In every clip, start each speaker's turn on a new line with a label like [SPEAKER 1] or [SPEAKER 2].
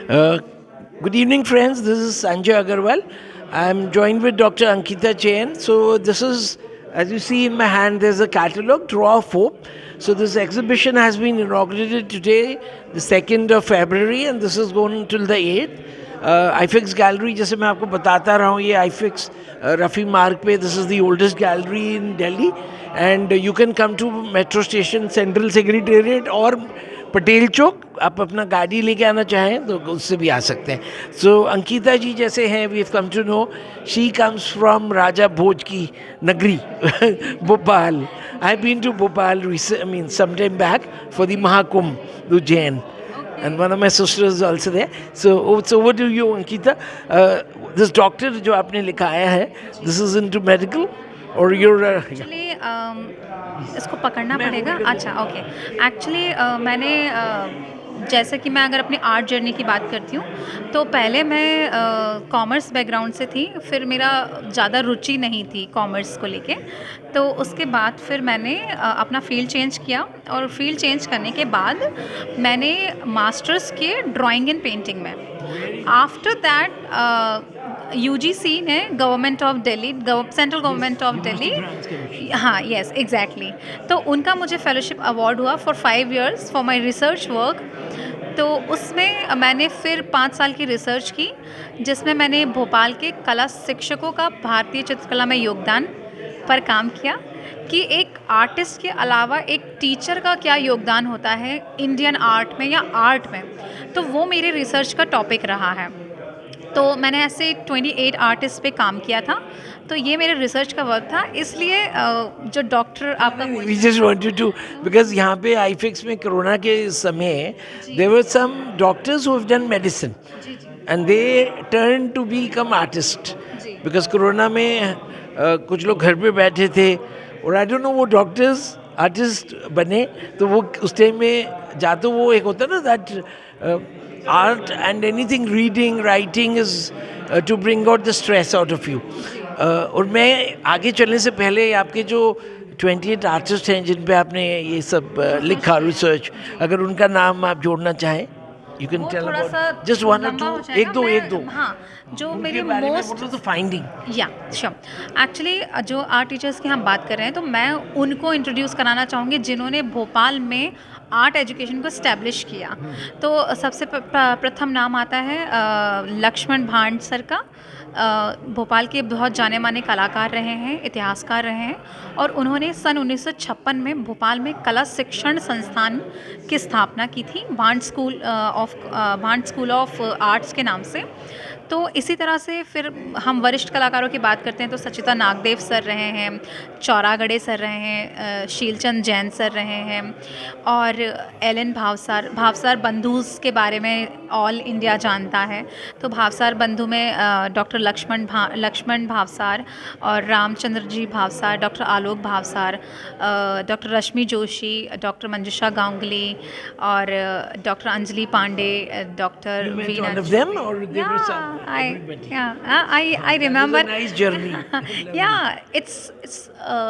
[SPEAKER 1] Uh, Good evening, friends. This is Sanjay Agarwal. I'm joined with Dr. Ankita Jain. So, this is, as you see in my hand, there's a catalog, Draw of Hope. So, this exhibition has been inaugurated today, the 2nd of February, and this is going until the 8th. IFIX Gallery, जैसे मैं आपको बताता रहा हूँ, ये IFIX Rafi मार्ग पे, this is the oldest gallery in Delhi, and you can come to metro station, Central Secretariat, और पटेल चौक आप अपना गाड़ी लेके आना चाहें तो उससे भी आ सकते हैं. सो अंकिता जी जैसे हैं, we have come to know, she comes from Raja Bhoj की नगरी Bhopal. I been to Bhopal I mean some time back for the Mahakumbh Ujjain, and one of my sisters is also there. So what do you, Ankita? This doctor जो आपने लिखाया है, this is into medical or you're
[SPEAKER 2] actually इसको पकड़ना पड़ेगा. अच्छा, okay. Actually मैंने जैसे कि मैं अगर अपनी आर्ट जर्नी की बात करती हूँ तो पहले मैं कॉमर्स बैकग्राउंड से थी. फिर मेरा ज़्यादा रुचि नहीं थी कॉमर्स को लेके. तो उसके बाद फिर मैंने अपना फील्ड चेंज किया और फील्ड चेंज करने के बाद मैंने मास्टर्स किए ड्राइंग एंड पेंटिंग में. आफ्टर दैट यूजीसी ने government of Delhi, central government of Delhi, हाँ, यस, एग्जैक्टली. तो उनका मुझे फेलोशिप अवार्ड हुआ for 5 years for my research work. तो उसमें मैंने फिर 5 साल की रिसर्च की जिसमें मैंने भोपाल के कला शिक्षकों का भारतीय चित्रकला में योगदान पर काम किया कि एक आर्टिस्ट के अलावा एक टीचर का क्या योगदान होता है इंडियन आर्ट में या आर्ट में. तो वो मेरे रिसर्च का टॉपिक रहा है. तो मैंने ऐसे 28 आर्टिस्ट पे काम किया था. तो ये मेरे रिसर्च का वर्क था. इसलिए जो डॉक्टर आपका
[SPEAKER 1] We just wanted to, because यहाँ पे IFIX में कोरोना के समय there were some doctors who have done medicine
[SPEAKER 2] जी जी
[SPEAKER 1] and they turned to become artist
[SPEAKER 2] जी
[SPEAKER 1] because कोरोना में कुछ लोग घर पे बैठे थे और आई डोंट नो वो डॉक्टर्स आर्टिस्ट बने. तो वो उस टाइम में जा तो वो एक होता है ना that art and anything reading writing is to bring out the stress out of you. और मैं आगे चलने से पहले आपके जो 28 आर्टिस्ट हैं जिन पे आपने ये सब लिखा रिसर्च, अगर उनका नाम आप जोड़ना चाहें, यू कैन
[SPEAKER 2] वो
[SPEAKER 1] टेल
[SPEAKER 2] थोड़ा सा
[SPEAKER 1] अबाउट जस्ट वन और
[SPEAKER 2] लंबा हो
[SPEAKER 1] टू,
[SPEAKER 2] जाएगा.
[SPEAKER 1] एक दो
[SPEAKER 2] हाँ, जो
[SPEAKER 1] उनके
[SPEAKER 2] मेरे
[SPEAKER 1] बारे में
[SPEAKER 2] मोस्ट,
[SPEAKER 1] बोलो तो फाइंडिंग.
[SPEAKER 2] या श्योर. एक्चुअली जो आर्ट टीचर्स की हम बात कर रहे हैं तो मैं उनको इंट्रोड्यूस कराना चाहूँगी जिन्होंने भोपाल में आर्ट एजुकेशन को इस्टेब्लिश किया. तो सबसे प्रथम नाम आता है लक्ष्मण भांड सर का. भोपाल के बहुत जाने माने कलाकार रहे हैं, इतिहासकार रहे हैं. और उन्होंने सन 1956 में भोपाल में कला शिक्षण संस्थान की स्थापना की थी, भांड स्कूल ऑफ आर्ट्स के नाम से. तो इसी तरह से फिर हम वरिष्ठ कलाकारों की बात करते हैं तो सचिता नागदेव सर रहे हैं, चौरागढ़े सर रहे हैं, शीलचंद जैन सर रहे हैं, और एल एन भावसार बंधुस के बारे में ऑल इंडिया जानता है. तो भावसार बंधु में डॉक्टर लक्ष्मण भावसार और Ramchandra ji Bhavsar, doctor Alok Bhavsar, doctor Rashmi Joshi, doctor Manjusha Ganguly और doctor Anjali Pandey, doctor
[SPEAKER 1] You met
[SPEAKER 2] Veena.
[SPEAKER 1] all of them, or they were some?
[SPEAKER 2] I remember.
[SPEAKER 1] It was a nice journey.
[SPEAKER 2] Yeah, it's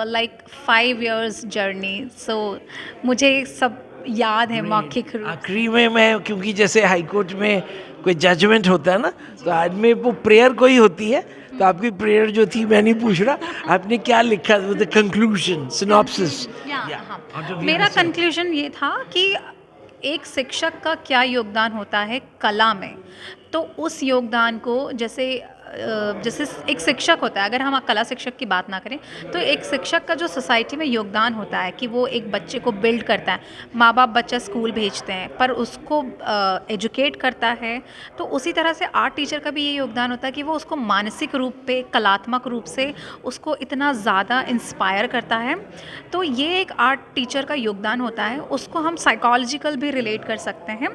[SPEAKER 2] like 5 years journey. So मुझे सब याद है मौखिक रूप.
[SPEAKER 1] आखिरी में मैं, क्योंकि जैसे हाई कोर्ट में कोई जजमेंट होता है ना, तो आज में वो प्रेयर कोई होती है, तो आपकी प्रेयर जो थी मैं नहीं पूछ रहा, आपने क्या लिखा, द कंक्लूजन सिनॉप्सिस.
[SPEAKER 2] हाँ, मेरा कंक्लूजन ये था कि एक शिक्षक का क्या योगदान होता है कला में. तो उस योगदान को जैसे एक शिक्षक होता है, अगर हम कला शिक्षक की बात ना करें तो एक शिक्षक का जो सोसाइटी में योगदान होता है कि वो एक बच्चे को बिल्ड करता है. माँ बाप बच्चा स्कूल भेजते हैं पर उसको एजुकेट करता है. तो उसी तरह से आर्ट टीचर का भी ये योगदान होता है कि वो उसको मानसिक रूप पे, कलात्मक रूप से उसको इतना ज़्यादा इंस्पायर करता है. तो ये एक आर्ट टीचर का योगदान होता है. उसको हम साइकोलॉजिकल भी रिलेट कर सकते हैं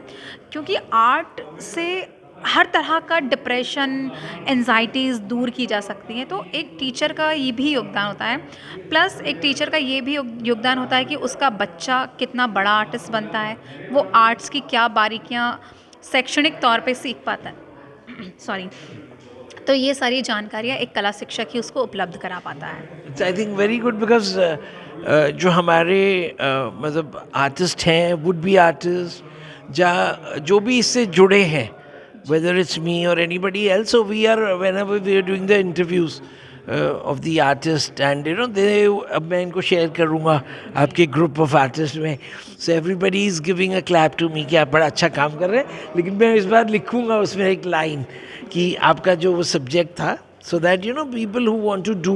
[SPEAKER 2] क्योंकि आर्ट से हर तरह का डिप्रेशन, एंजाइटीज़ दूर की जा सकती हैं. तो एक टीचर का ये भी योगदान होता है. प्लस एक टीचर का ये भी योगदान होता है कि उसका बच्चा कितना बड़ा आर्टिस्ट बनता है, वो आर्ट्स की क्या बारीकियाँ शैक्षणिक तौर पे सीख पाता है. सॉरी. तो ये सारी जानकारियाँ एक कला शिक्षक ही उसको उपलब्ध करा पाता है.
[SPEAKER 1] It's I think very good because जो हमारे मतलब आर्टिस्ट हैं, वुड बी आर्टिस्ट, जो भी इससे जुड़े हैं, whether it's me or anybody else. So we are, whenever we are doing the interviews of the artist, and they, अब मैं इनको शेयर करूँगा आपके ग्रुप ऑफ आर्टिस्ट में. So everybody is giving a clap to me कि आप बड़ा अच्छा काम कर रहे हैं. लेकिन मैं इस बार लिखूँगा उसमें एक लाइन कि आपका जो वो सब्जेक्ट था, so that people who want to do,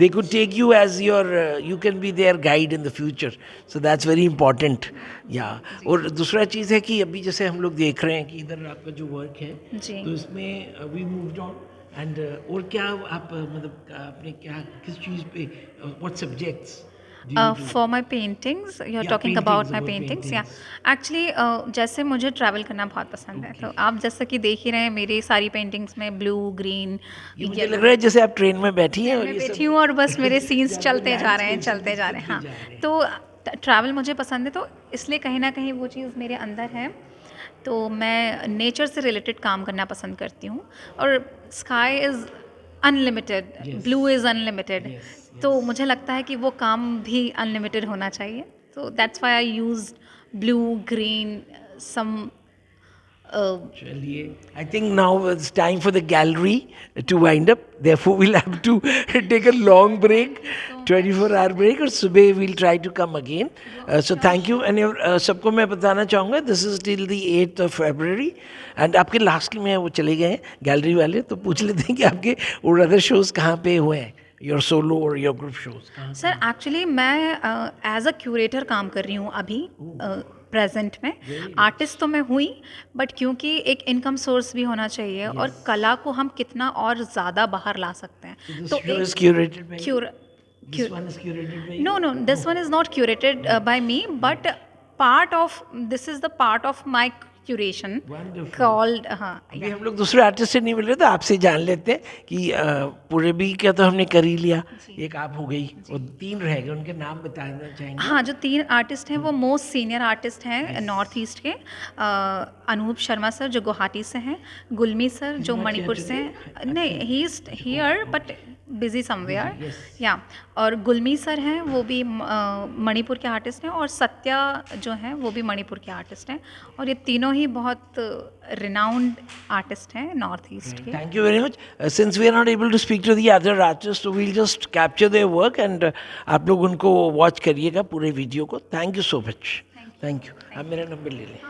[SPEAKER 1] they could take you as your you can be their guide in the future. So that's very important. Yeah. और दूसरा चीज़ है कि अभी जैसे हम लोग देख रहे हैं कि इधर आपका जो वर्क है,
[SPEAKER 2] जी.
[SPEAKER 1] तो इसमें वी मूव्ड ऑन. एंड और क्या आप मतलब आपने क्या किस चीज़ पे, what subjects
[SPEAKER 2] For my paintings, you're
[SPEAKER 1] Yeah,
[SPEAKER 2] talking
[SPEAKER 1] paintings,
[SPEAKER 2] about my
[SPEAKER 1] about
[SPEAKER 2] paintings. Yeah,
[SPEAKER 1] paintings.
[SPEAKER 2] actually जैसे मुझे ट्रैवल करना बहुत पसंद है, तो आप जैसा कि देख ही रहे हैं मेरी सारी पेंटिंग्स में ब्लू, ग्रीन,
[SPEAKER 1] ये मुझे लग रहा है जैसे आप ट्रेन में बैठी हैं और
[SPEAKER 2] मैं
[SPEAKER 1] ये
[SPEAKER 2] बैठी
[SPEAKER 1] सब
[SPEAKER 2] हूँ और बस मेरे सीन्स
[SPEAKER 1] जहाँ पे
[SPEAKER 2] चलते जा रहे हैं,
[SPEAKER 1] landscapes
[SPEAKER 2] चलते जा रहे हैं. हाँ,
[SPEAKER 1] चलते जा रहे हैं.
[SPEAKER 2] तो ट्रैवल मुझे पसंद है, तो इसलिए कहीं ना कहीं वो चीज़ मेरे अंदर है. तो मैं नेचर से रिलेटेड काम करना पसंद करती हूँ. और sky is unlimited,
[SPEAKER 1] Yes.
[SPEAKER 2] Blue is unlimited.
[SPEAKER 1] Yes,
[SPEAKER 2] तो मुझे लगता है कि वो काम भी अनलिमिटेड होना चाहिए. तो that's why I use blue, green, some.
[SPEAKER 1] चलिए, I think now it's time for the gallery to wind up. Therefore, we'll have to take a long break, 24-hour break, और सुबह we'll try to come again. So thank you. And सबको मैं बताना चाहूँगा, this is till the 8th of February. And आपके last में वो चले गए हैं गैलरी वाले, तो पूछ लेते हैं कि आपके और अदर शोज़ कहाँ पे हुए हैं, योर सोलो और your group shows.
[SPEAKER 2] Sir actually मैं एज अ क्यूरेटर काम कर रही हूँ अभी प्रेजेंट में. आर्टिस्ट तो मैं हुई, बट क्योंकि एक इनकम सोर्स भी होना चाहिए, और कला को हम कितना और ज़्यादा बाहर ला सकते हैं.
[SPEAKER 1] This
[SPEAKER 2] तो
[SPEAKER 1] show is curated by you? This
[SPEAKER 2] cure
[SPEAKER 1] one is curated by you?
[SPEAKER 2] no, this one is not curated by me, but this is the part of my curation
[SPEAKER 1] Wonderful.
[SPEAKER 2] called. हाँ.
[SPEAKER 1] अभी हम लोग दूसरे artist से नहीं मिल रहे, तो आपसे जान लेते हैं कि पूरे भी क्या तो हमने कर ही लिया. एक आप हो गई और 3 रह गए, उनके नाम बताना चाहेंगे?
[SPEAKER 2] हाँ, जो 3 आर्टिस्ट हैं वो मोस्ट सीनियर आर्टिस्ट हैं नॉर्थ ईस्ट के. अनूप शर्मा सर जो गुवाहाटी से हैं, गुलमी सर जो
[SPEAKER 1] not
[SPEAKER 2] मणिपुर
[SPEAKER 1] here
[SPEAKER 2] से हैं.
[SPEAKER 1] today?
[SPEAKER 2] नहीं, he is here but busy somewhere.
[SPEAKER 1] Yes.
[SPEAKER 2] या, और गुलमी सर हैं वो भी मणिपुर के आर्टिस्ट हैं, और सत्या जो हैं वो भी मणिपुर के आर्टिस्ट हैं. और ये तीनों ही बहुत रिनाउंड आर्टिस्ट हैं नॉर्थ ईस्ट के.
[SPEAKER 1] Thank you very much. Since we are not able to speak to the other artists, so we'll just capture their work and आप लोग उनको वॉच करिएगा पूरे वीडियो को. Thank you so much. Thank you. आप मेरा number ले लें.